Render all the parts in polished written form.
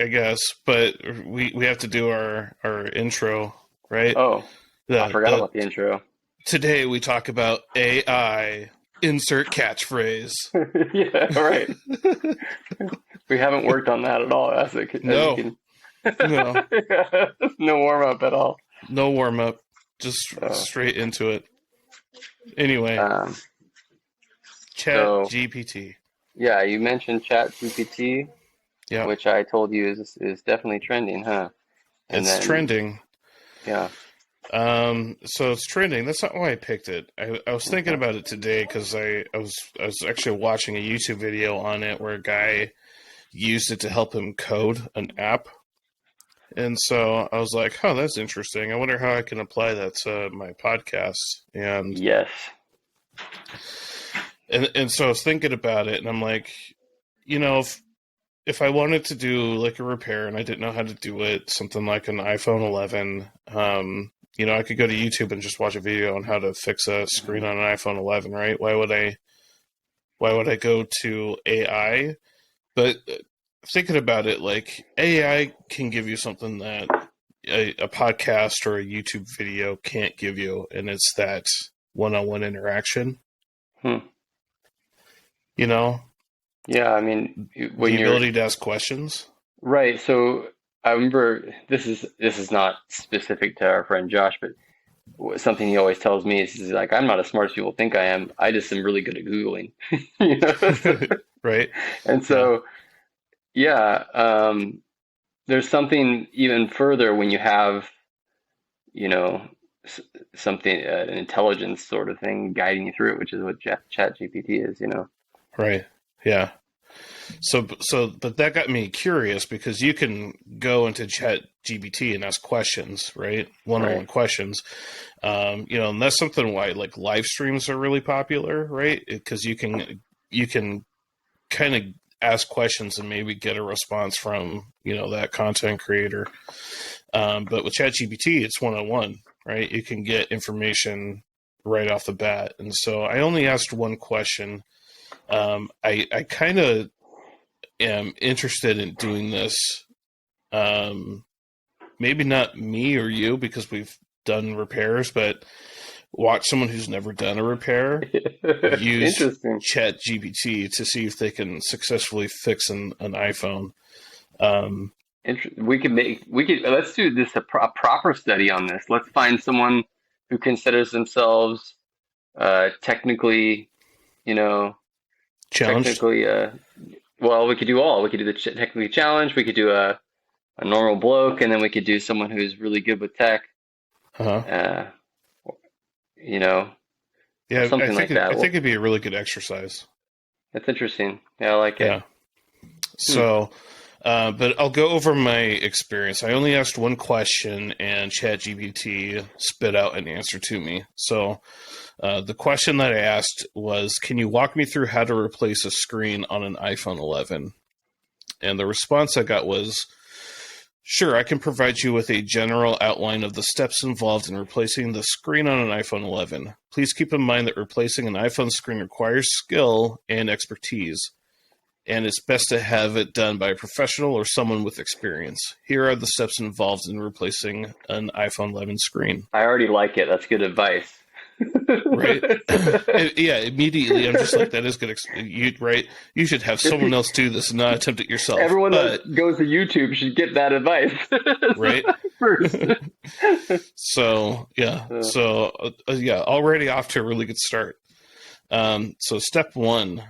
I guess, but we have to do our intro, right? Oh, I forgot The about the intro. Today we talk about AI. Insert catchphrase. Yeah, right. We haven't worked on that at all, as you No, can. no, Yeah, no warm up at all. no warm up. Just Uh, straight into it. Anyway, um, Chat so GPT. yeah, you mentioned ChatGPT, Yeah, which I told you is definitely trending, huh? And it's then trending. yeah, So it's trending. That's not why I picked it. I was thinking okay. about it today because I was actually watching a YouTube video on it where a guy used it to help him code an app. And so I was like, "Oh, that's interesting. I wonder how I can apply that to my podcast." And Yes. and so I was thinking about it, and I'm like, if I wanted to do like a repair and I didn't know how to do it, something like an iPhone 11, I could go to YouTube and just watch a video on how to fix a screen Mhm. on an iPhone 11, right? Why would I go to AI? But thinking about it, like AI can give you something that a podcast or a YouTube video can't give you, and it's that one-on-one interaction. Hmm. You know, Yeah, I mean, the when you're ability to ask questions. right, so I remember this is not specific to our friend Josh, but something he always tells me is he's like, I'm not as smart as people think I am. I just am really good at Googling, you know? Right? And Yeah. so, yeah, there's something even further when you have, you know, s something, an intelligence sort of thing guiding you through it, which is what Chat GPT is, you know? Right. Yeah. But that got me curious because you can go into Chat GPT and ask questions, right? One-on-one Right. questions. And that's something why like live streams are really popular, right? Because you can kind of ask questions and maybe get a response from that content creator. But with ChatGPT, it's one-on-one, right? You can get information right off the bat, and so I only asked one question. I kind of am interested in doing this. Um, Maybe not me or you because we've done repairs, but watch someone who's never done a repair use Interesting. ChatGPT to see if they can successfully fix an iPhone. Um, Let's do this a proper study on this. Let's find someone who considers themselves technically, you know, Challenged. technically well, we could do all. We could do the technically challenged, we could do a normal bloke, and then we could do someone who's really good with tech, Uh-huh. uh, you know, or Yeah, I something think like it, that. I Well, think it'd be a really good exercise. that's interesting. Yeah, I like it. Yeah. Hmm. So, but I'll go over my experience. I only asked one question, and ChatGPT spit out an answer to me. So, the question that I asked was, "Can you walk me through how to replace a screen on an iPhone 11?" And the response I got was, "Sure, I can provide you with a general outline of the steps involved in replacing the screen on an iPhone 11. Please keep in mind that replacing an iPhone screen requires skill and expertise, and it's best to have it done by a professional or someone with experience. Here are the steps involved in replacing an iPhone 11 screen." I already like it. That's good advice. Right? Yeah, immediately I'm just like, that is good. Right? You should have someone else do this and not attempt it yourself. Everyone But, that goes to YouTube should get that advice right? first. So, yeah. Uh, So, yeah, already off to a really good start. So, step one,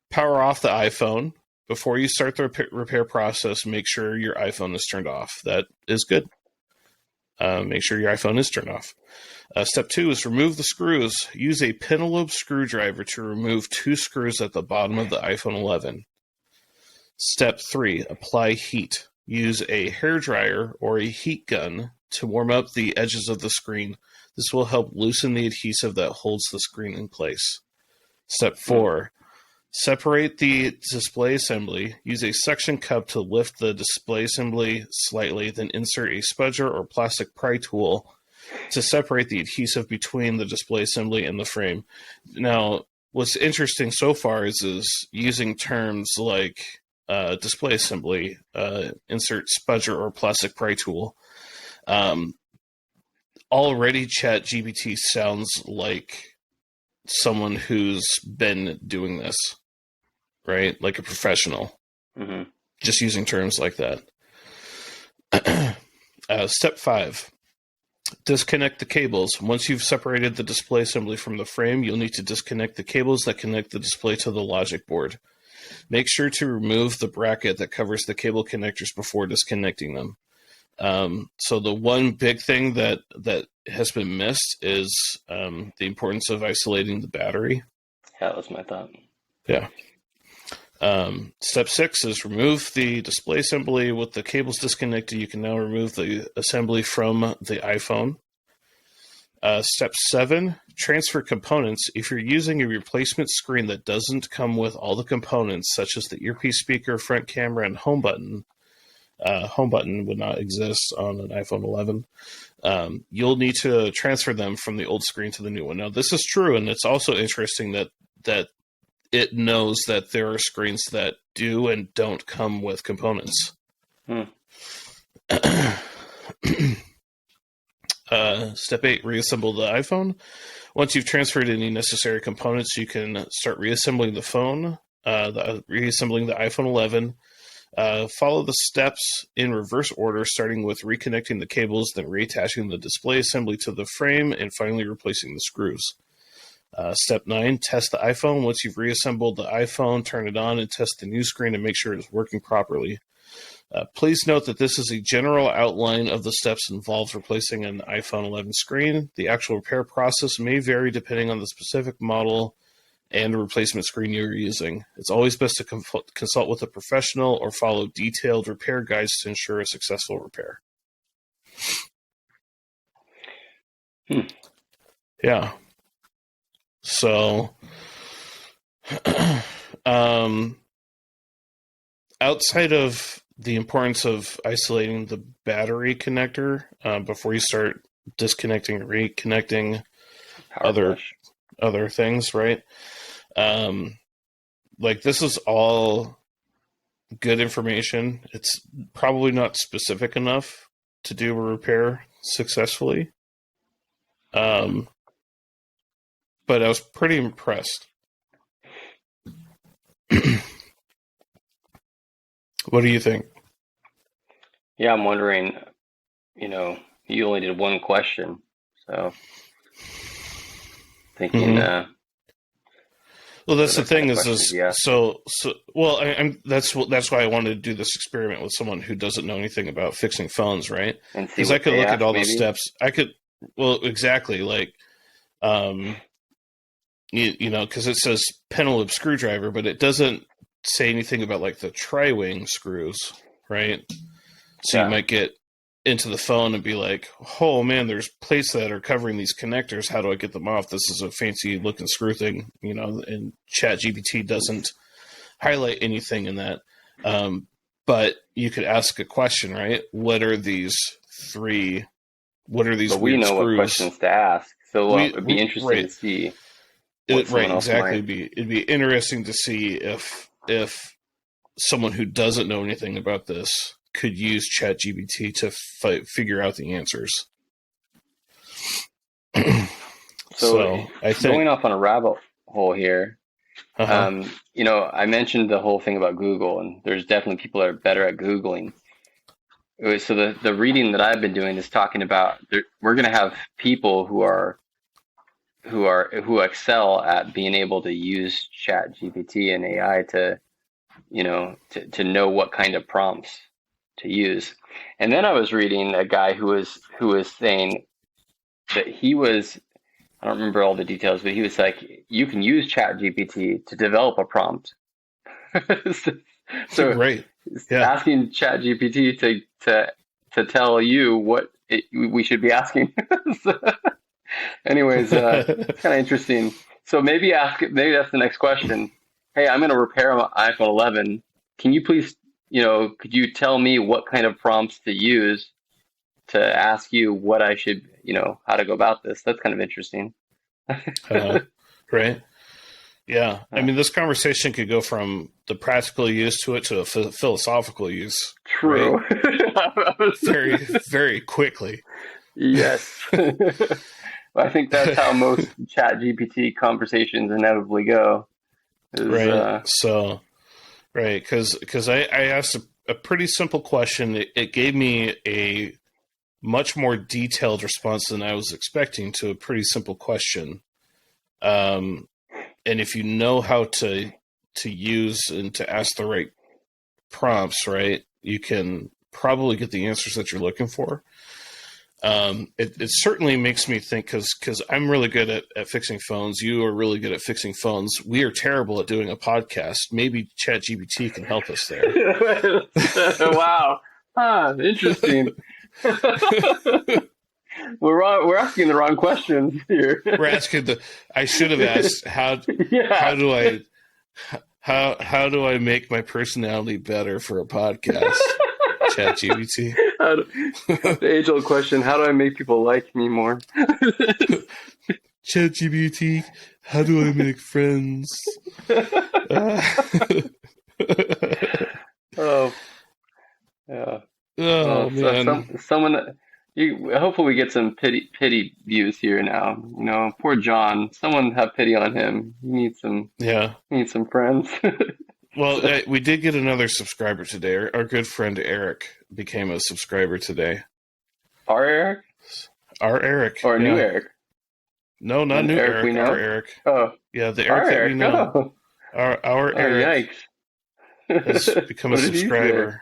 power off the iPhone. Before you start the repair process, make sure your iPhone is turned off. That is good. Make sure your iPhone is turned off. Step two is remove the screws. Use a pentalobe screwdriver to remove two screws at the bottom of the iPhone 11. Step three, apply heat. Use a hairdryer or a heat gun to warm up the edges of the screen. This will help loosen the adhesive that holds the screen in place. Step hmm. four, separate the display assembly. Use a suction cup to lift the display assembly slightly, then insert a spudger or plastic pry tool to separate the adhesive between the display assembly and the frame. Now, what's interesting so far is using terms like display assembly, insert spudger or plastic pry tool. Already ChatGPT sounds like someone who's been doing this, right? Like a professional, Mm-hmm. just using terms like that. Step 5. Disconnect the cables. Once you've separated the display assembly from the frame, you'll need to disconnect the cables that connect the display to the logic board. Make sure to remove the bracket that covers the cable connectors before disconnecting them. So the one big thing that has been missed is the importance of isolating the battery. That was my thought. Yeah. Step 6 is remove the display assembly. With the cables disconnected, you can now remove the assembly from the iPhone. Step 7, transfer components. If you're using a replacement screen that doesn't come with all the components, such as the earpiece speaker, front camera, and home button would not exist on an iPhone 11. You'll need to transfer them from the old screen to the new one. Now, this is true, and it's also interesting that it knows that there are screens that do and don't come with components. Step 8, reassemble the iPhone. Once you've transferred any necessary components, you can start reassembling the phone, reassembling the iPhone 11. Follow the steps in reverse order, starting with reconnecting the cables, then reattaching the display assembly to the frame, and finally replacing the screws. Step 9, test the iPhone. Once you've reassembled the iPhone, turn it on and test the new screen and make sure it is working properly. Please note that this is a general outline of the steps involved replacing an iPhone 11 screen. The actual repair process may vary depending on the specific model and the replacement screen you're using. It's always best to consult with a professional or follow detailed repair guides to ensure a successful repair. Yeah. So, outside of the importance of isolating the battery connector before you start disconnecting and reconnecting other things, right? Like, this is all good information. It's probably not specific enough to do a repair successfully. But I was pretty impressed. What do you think? Yeah, I'm wondering, you only did one question, so thinking, well, that's the thing that's why I wanted to do this experiment with someone who doesn't know anything about fixing phones, right? Because I could look at all the steps. Exactly, like, because it says pentalobe screwdriver, but it doesn't say anything about like the tri-wing screws, right? So you might get into the phone and be like, oh man, there's plates that are covering these connectors. How do I get them off? This is a fancy looking screw thing, and ChatGPT doesn't highlight anything in that. But you could ask a question, right? What are these weird we know screws? What questions to ask. So it'd be interesting to see. It'd be interesting to see if someone who doesn't know anything about this could use ChatGPT to figure out the answers. So I think, going off on a rabbit hole here, I mentioned the whole thing about Google, and there's definitely people that are better at Googling. So the reading that I've been doing is talking about we're going to have people who excel at being able to use ChatGPT and AI to know what kind of prompts to use. And then I was reading a guy who was saying that I don't remember all the details, but he was like, you can use ChatGPT to develop a prompt. So right. Asking ChatGPT to tell you what we should be asking. Anyways, it's kind of interesting. So maybe that's the next question. Hey, I'm going to repair my iPhone 11. Can you please, could you tell me what kind of prompts to use to ask you what I should, how to go about this? That's kind of interesting. Right. Yeah. I mean, this conversation could go from the practical use to it to a philosophical use, right? True. Very, very quickly. Yes. I think that's how most chat GPT conversations inevitably go. Is Right. So, right. Because I asked a pretty simple question. It gave me a much more detailed response than I was expecting to a pretty simple question. And if you know how to use and to ask the right prompts, right, you can probably get the answers that you're looking for. It certainly makes me think because I'm really good at fixing phones. You are really good at fixing phones. We are terrible at doing a podcast. Maybe ChatGPT can help us there. wow. Interesting. We're asking the wrong questions here. We're asking I should have asked how Yeah. how do I make my personality better for a podcast? ChatGPT. The age-old question: how do I make people like me more? ChatGPT, how do I make friends? Oh, yeah. Oh Well, so man. someone, hopefully we get some pity views here now. Poor John. Someone have pity on him. Yeah. He needs some friends. Well, So, we did get another subscriber today. Our good friend Eric became a subscriber today. our Eric Our Eric. or new Yeah. Eric? No, not An new Eric we Eric. Our know? Eric. Oh, Yeah, the our Eric that we Eric. know. Oh, Our oh, Eric has yikes. become a What did he say? subscriber.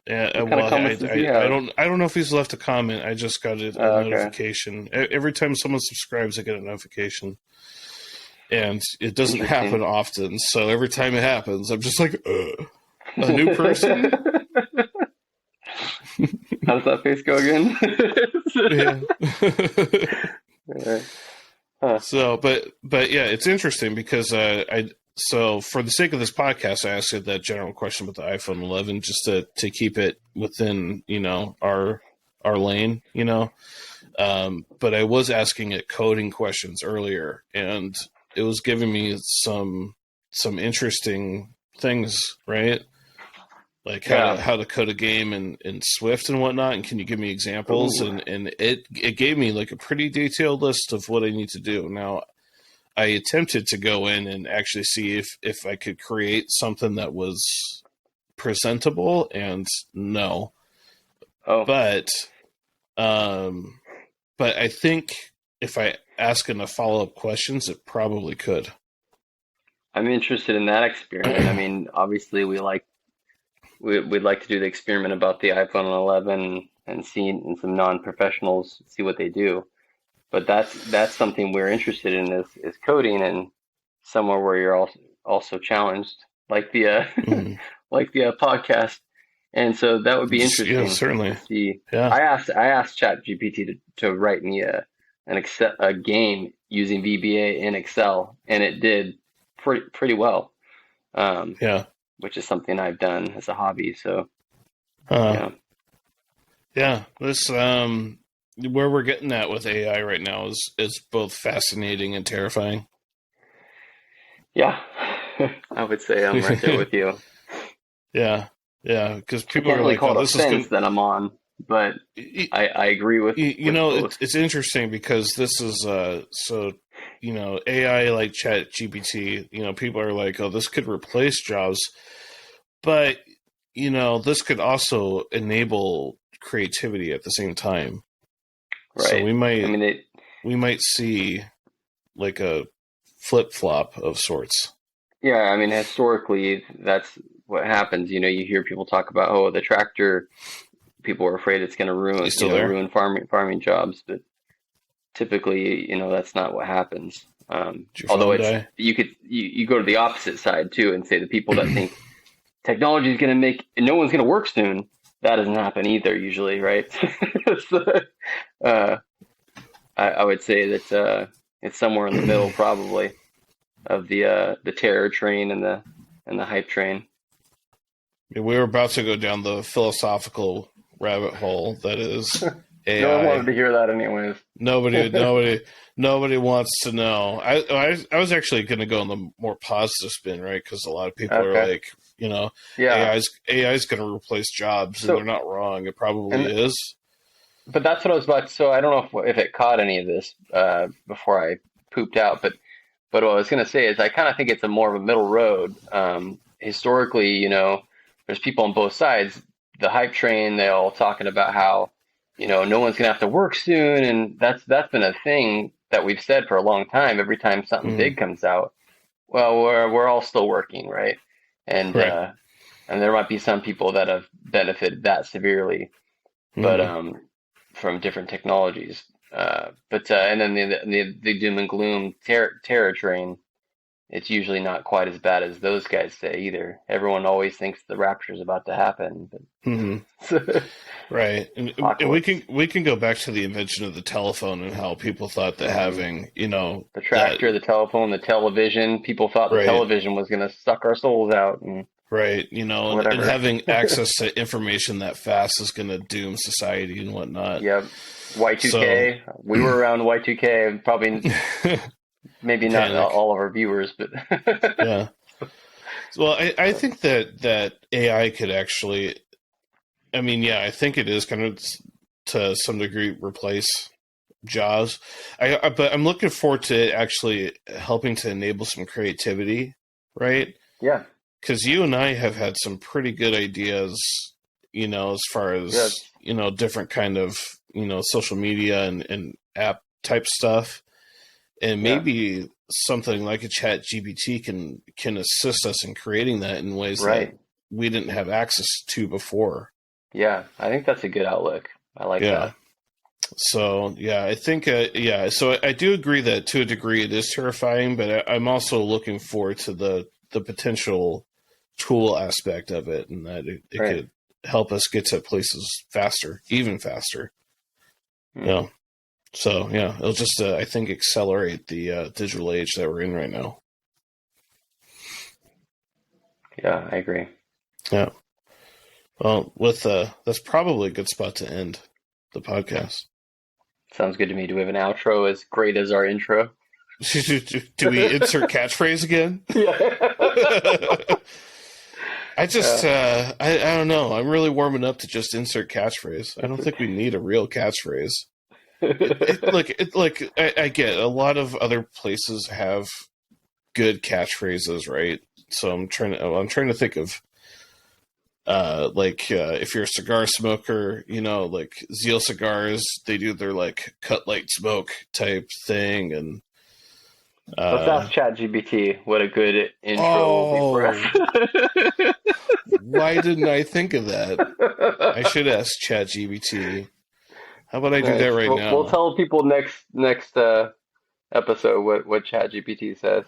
Yeah, What kind of well, comments does he have? I don't know if he's left a comment. I just got a Okay, notification. Every time someone subscribes, I get a notification, and it doesn't happen interesting. often. So every time it happens, I'm just like, a new person. How does that face go again? Yeah. Alright. Huh. So, but yeah, it's interesting because so for the sake of this podcast, I asked it that general question about the iPhone 11 just to keep it within our lane, but I was asking it coding questions earlier, and it was giving me some interesting things, right? Like Yeah. how to code a game in Swift and whatnot, and can you give me examples? Ooh. And it gave me like a pretty detailed list of what I need to do. Now I attempted to go in and actually see if I could create something that was presentable, and no. Oh, But but I think if I ask enough follow up questions, it probably could. I'm interested in that experiment. I mean, obviously, we'd like to do the experiment about the iPhone 11 and see and some non-professionals see what they do. But that's something we're interested in is coding and somewhere where you're also challenged, like the Mm-hmm. like the podcast. And so that would be Yeah, interesting to certainly. see. Yeah. I asked ChatGPT to write me a game using VBA in Excel, and it did pretty well, um, Yeah. which is something I've done as a hobby. So Uh, yeah, yeah. This where we're getting at with AI right now is both fascinating and terrifying. yeah, I would say I'm right there with you. Yeah. Yeah, because I people can't are really like, "Oh, call it a this is fence going." that I'm on, but I agree with both. It's interesting because this is so AI like Chat GPT. People are like, "Oh, this could replace jobs," but this could also enable creativity at the same time. So Right. I mean, we might see like a flip flop of sorts. yeah, I mean, historically, that's what happens. You hear people talk about, oh, the tractor, people are afraid it's going to You ruin, still there? ruin farming jobs, but typically, that's not what happens. Did your Although phone die? you go to the opposite side too and say the people that think technology is going to make no one's going to work soon, that doesn't happen either usually, right? So, uh, I would say that it's somewhere in the middle probably of the terror train and the hype train. We were about to go down the philosophical rabbit hole that is No one wanted AI. to hear that anyways. Nobody wants to know. I was actually going to go on the more positive spin, right? Because a lot of people are Okay. like, Yeah. AI's going to replace jobs, and they're So, not wrong. It probably and is. but that's what I was about. So I don't know if it caught any of this before I pooped out, but what I was going to say is I kind of think it's a more of a middle road. Historically, there's people on both sides. The hype train, they all talking about how, no one's going to have to work soon, and that's been a thing that we've said for a long time. Every time something Mm, big comes out, well, we're all still working, right? And right. uh, and there might be some people that have benefited that severely, but Mm, from different technologies. But and then the doom and gloom terror train, it's usually not quite as bad as those guys say either. Everyone always thinks the rapture is about to happen, mm, but right. And apocalypse. we can go back to the invention of the telephone and how people thought that Hmm. having, The that tractor, the telephone, the television. People thought the right. television was going to suck our souls out and Right, and whatever. having access to information that fast is going to doom society and whatnot. Yeah, So, Y2K. We were around Y2K. Probably, maybe not panic. all of our viewers, but Yeah. Well, I think that AI could actually. I mean, yeah, I think it is going to some degree replace jobs. But I'm looking forward to actually helping to enable some creativity, right? yeah, Because you and I have had some pretty good ideas, as far yeah, as, different kind of, social media and app type stuff. And yeah. maybe something like a chat GPT can assist us in creating that in ways that Right. we didn't have access to before. Yeah, I think that's a good outlook. I like Yeah. that. So yeah, I think yeah. So I do agree that to a degree it is terrifying, but I'm also looking forward to the potential tool aspect of it, and that it Right. could help us get to places faster, even faster. Hmm. Yeah. So yeah, it'll just I think accelerate the digital age that we're in right now. Yeah, I agree. Yeah. Well, with that's probably a good spot to end the podcast. Sounds good to me. Do we have an outro as great as our intro? Do we insert catchphrase again? Yeah. I just, Yeah. I don't know. I'm really warming up to just insert catchphrase. I don't think we need a real catchphrase. I get a lot of other places have good catchphrases, right? So I'm trying to think of, if you're a cigar smoker, like Zeal Cigars, they do their like cut light smoke type thing, and Let's uh, ask ChatGPT what a good intro will be for us. oh, why didn't I think of that? I should ask ChatGPT. How about I do that Nice. right We'll now? tell people next episode what ChatGPT says.